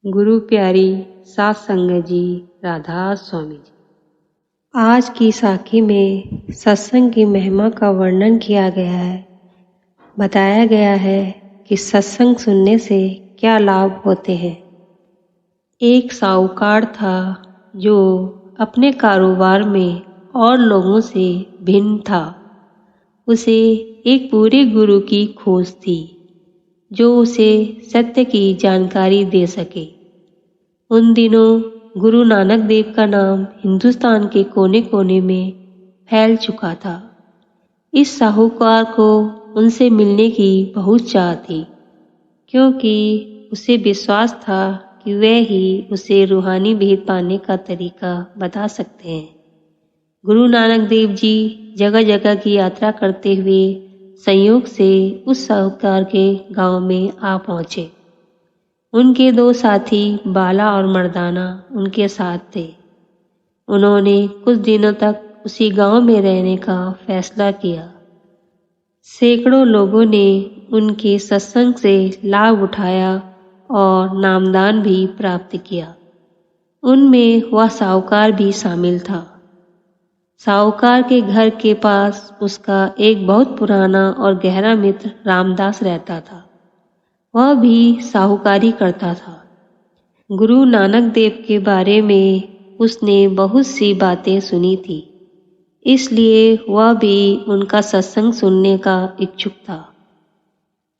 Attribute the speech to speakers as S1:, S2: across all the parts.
S1: गुरु प्यारी सात संगत जी, राधा स्वामी जी। आज की साखी में सत्संग की महिमा का वर्णन किया गया है। बताया गया है कि सत्संग सुनने से क्या लाभ होते हैं। एक साहूकार था जो अपने कारोबार में और लोगों से भिन्न था। उसे एक पूरे गुरु की खोज थी जो उसे सत्य की जानकारी दे सके। उन दिनों गुरु नानक देव का नाम हिंदुस्तान के कोने कोने में फैल चुका था। इस साहूकार को उनसे मिलने की बहुत चाह थी, क्योंकि उसे विश्वास था कि वे ही उसे रूहानी भेद पाने का तरीका बता सकते हैं। गुरु नानक देव जी जगह जगह की यात्रा करते हुए संयोग से उस साहूकार के गांव में आ पहुंचे। उनके दो साथी बाला और मर्दाना उनके साथ थे। उन्होंने कुछ दिनों तक उसी गांव में रहने का फैसला किया। सैकड़ों लोगों ने उनके सत्संग से लाभ उठाया और नामदान भी प्राप्त किया। उनमें वह साहूकार भी शामिल था। साहूकार के घर के पास उसका एक बहुत पुराना और गहरा मित्र रामदास रहता था। वह भी साहूकारी करता था। गुरु नानक देव के बारे में उसने बहुत सी बातें सुनी थी, इसलिए वह भी उनका सत्संग सुनने का इच्छुक था।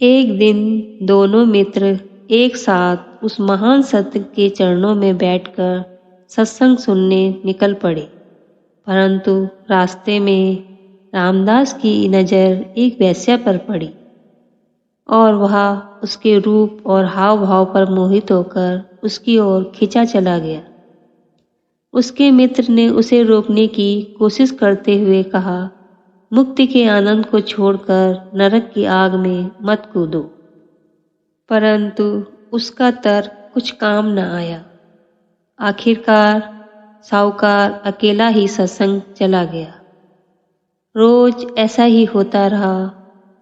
S1: एक दिन दोनों मित्र एक साथ उस महान सत्य के चरणों में बैठकर सत्संग सुनने निकल पड़े। परंतु रास्ते में रामदास की नज़र एक वेश्या पर पड़ी और वह उसके रूप और हाव भाव पर मोहित होकर उसकी ओर खिंचा चला गया। उसके मित्र ने उसे रोकने की कोशिश करते हुए कहा, मुक्ति के आनंद को छोड़कर नरक की आग में मत कूदो। परंतु उसका तर्क कुछ काम न आया। आखिरकार साहूकार अकेला ही सत्संग चला गया। रोज ऐसा ही होता रहा।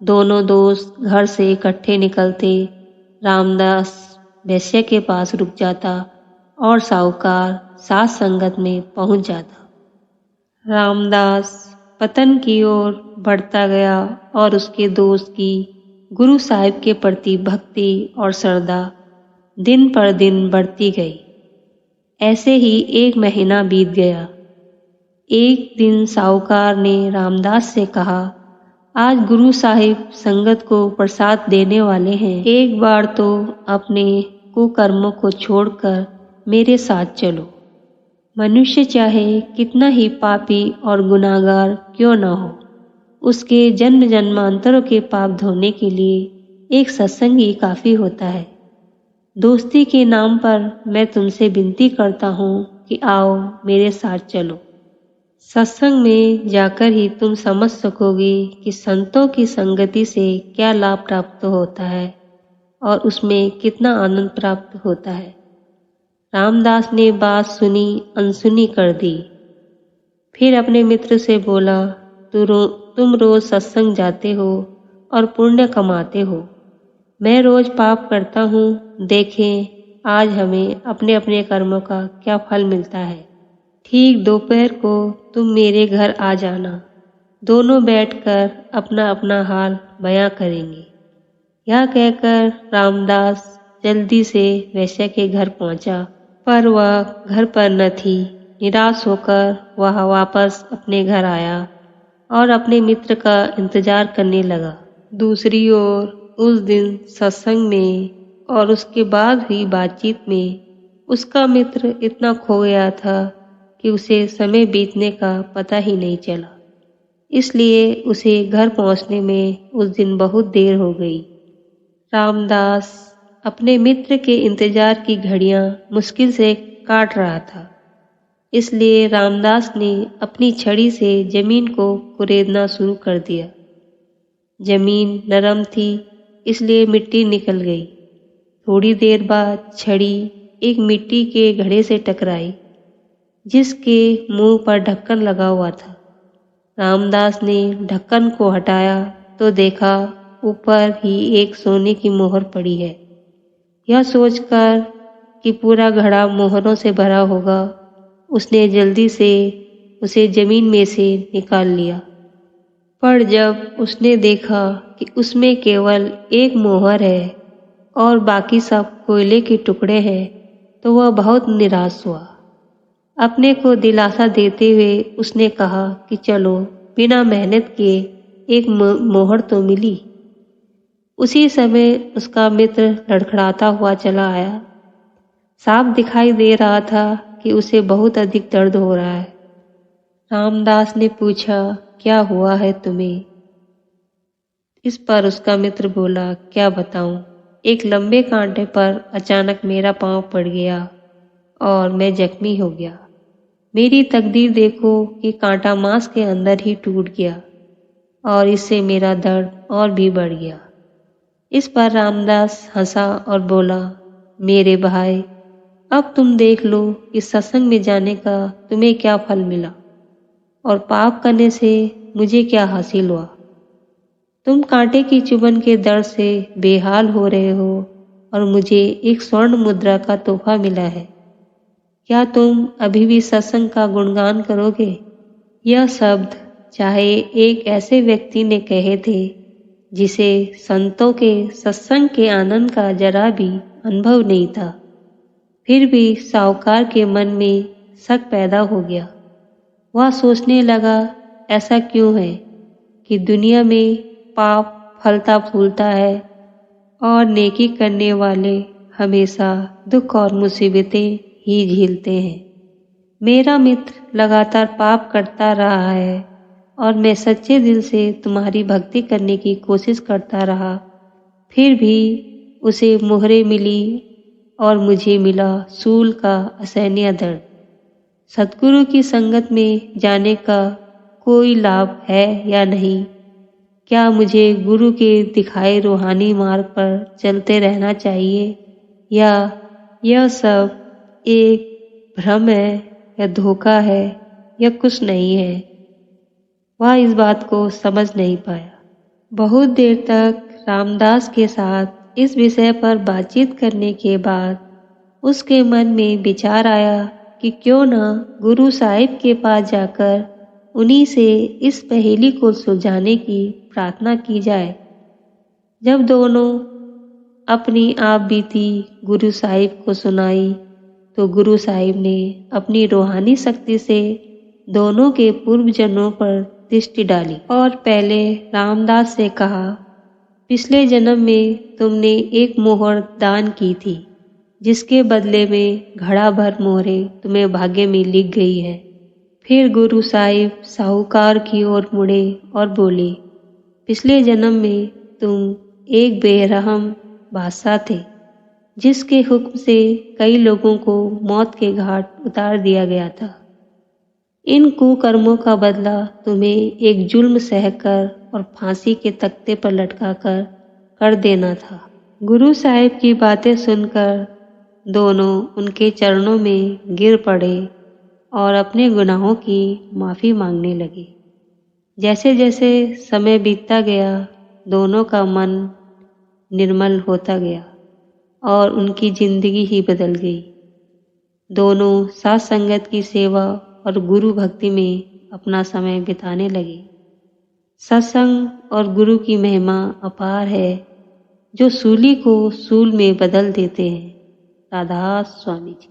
S1: दोनों दोस्त घर से इकट्ठे निकलते। रामदास वेश्या के पास रुक जाता और साहूकार साथ संगत में पहुंच जाता। रामदास पतन की ओर बढ़ता गया और उसके दोस्त की गुरु साहिब के प्रति भक्ति और श्रद्धा दिन पर दिन बढ़ती गई। ऐसे ही एक महीना बीत गया। एक दिन साहूकार ने रामदास से कहा, आज गुरु साहिब संगत को प्रसाद देने वाले हैं। एक बार तो अपने कुकर्मों को छोड़कर मेरे साथ चलो। मनुष्य चाहे कितना ही पापी और गुनाहगार क्यों न हो, उसके जन्म जन्मांतरों के पाप धोने के लिए एक सत्संग ही काफ़ी होता है। दोस्ती के नाम पर मैं तुमसे विनती करता हूँ कि आओ मेरे साथ चलो। सत्संग में जाकर ही तुम समझ सकोगे कि संतों की संगति से क्या लाभ प्राप्त होता है और उसमें कितना आनंद प्राप्त होता है। रामदास ने बात सुनी अनसुनी कर दी। फिर अपने मित्र से बोला, तुम रोज सत्संग जाते हो और पुण्य कमाते हो। मैं रोज पाप करता हूँ। देखें आज हमें अपने अपने कर्मों का क्या फल मिलता है। ठीक दोपहर को तुम मेरे घर आ जाना। दोनों बैठकर अपना अपना हाल बयां करेंगे। यह कहकर रामदास जल्दी से वेश्या के घर पहुंचा, पर वह घर पर न थी। निराश होकर वह वापस अपने घर आया और अपने मित्र का इंतजार करने लगा। दूसरी ओर उस दिन सत्संग में और उसके बाद हुई बातचीत में उसका मित्र इतना खो गया था कि उसे समय बीतने का पता ही नहीं चला। इसलिए उसे घर पहुंचने में उस दिन बहुत देर हो गई। रामदास अपने मित्र के इंतजार की घड़ियां मुश्किल से काट रहा था। इसलिए रामदास ने अपनी छड़ी से जमीन को कुरेदना शुरू कर दिया। जमीन नरम थी, इसलिए मिट्टी निकल गई। थोड़ी देर बाद छड़ी एक मिट्टी के घड़े से टकराई, जिसके मुंह पर ढक्कन लगा हुआ था। रामदास ने ढक्कन को हटाया तो देखा ऊपर ही एक सोने की मोहर पड़ी है। यह सोचकर कि पूरा घड़ा मोहरों से भरा होगा, उसने जल्दी से उसे जमीन में से निकाल लिया। पर जब उसने देखा कि उसमें केवल एक मोहर है और बाकी सब कोयले के टुकड़े हैं, तो वह बहुत निराश हुआ। अपने को दिलासा देते हुए उसने कहा कि चलो, बिना मेहनत किए एक मोहर तो मिली। उसी समय उसका मित्र लड़खड़ाता हुआ चला आया। साफ दिखाई दे रहा था कि उसे बहुत अधिक दर्द हो रहा है। रामदास ने पूछा, क्या हुआ है तुम्हें? इस पर उसका मित्र बोला, क्या बताऊं, एक लंबे कांटे पर अचानक मेरा पांव पड़ गया और मैं जख्मी हो गया। मेरी तकदीर देखो कि कांटा मांस के अंदर ही टूट गया और इससे मेरा दर्द और भी बढ़ गया। इस पर रामदास हंसा और बोला, मेरे भाई, अब तुम देख लो कि सत्संग में जाने का तुम्हें क्या फल मिला और पाप करने से मुझे क्या हासिल हुआ। तुम कांटे की चुभन के दर्द से बेहाल हो रहे हो और मुझे एक स्वर्ण मुद्रा का तोहफा मिला है। क्या तुम अभी भी सत्संग का गुणगान करोगे? यह शब्द चाहे एक ऐसे व्यक्ति ने कहे थे जिसे संतों के सत्संग के आनंद का जरा भी अनुभव नहीं था, फिर भी साहूकार के मन में शक पैदा हो गया। वह सोचने लगा, ऐसा क्यों है कि दुनिया में पाप फलता फूलता है और नेकी करने वाले हमेशा दुख और मुसीबतें ही झेलते हैं। मेरा मित्र लगातार पाप करता रहा है और मैं सच्चे दिल से तुम्हारी भक्ति करने की कोशिश करता रहा, फिर भी उसे मोहरे मिली और मुझे मिला सूल का असहनीय दर्द। सतगुरु की संगत में जाने का कोई लाभ है या नहीं? क्या मुझे गुरु के दिखाए रूहानी मार्ग पर चलते रहना चाहिए या यह सब एक भ्रम है या धोखा है या कुछ नहीं है? वह इस बात को समझ नहीं पाया। बहुत देर तक रामदास के साथ इस विषय पर बातचीत करने के बाद उसके मन में विचार आया कि क्यों न गुरु साहिब के पास जाकर उन्हीं से इस पहेली को सुलझाने की प्रार्थना की जाए। जब दोनों अपनी आप बीती गुरु साहिब को सुनाई तो गुरु साहिब ने अपनी रूहानी शक्ति से दोनों के पूर्व जन्मों पर दृष्टि डाली और पहले रामदास से कहा, पिछले जन्म में तुमने एक मोहर दान की थी, जिसके बदले में घड़ा भर मोहरे तुम्हें भाग्य में लिख गई है। फिर गुरु साहिब साहूकार की ओर मुड़े और बोले, पिछले जन्म में तुम एक बेरहम बादशाह थे, जिसके हुक्म से कई लोगों को मौत के घाट उतार दिया गया था। इन कुकर्मों का बदला तुम्हें एक जुल्म सहकर और फांसी के तख्ते पर लटकाकर कर देना था। गुरु साहिब की बातें सुनकर दोनों उनके चरणों में गिर पड़े और अपने गुनाहों की माफ़ी मांगने लगे। जैसे जैसे समय बीतता गया, दोनों का मन निर्मल होता गया और उनकी जिंदगी ही बदल गई। दोनों साथ संगत की सेवा और गुरु भक्ति में अपना समय बिताने लगे। सत्संग और गुरु की महिमा अपार है, जो सूली को सूल में बदल देते हैं। राधा स्वामी जी।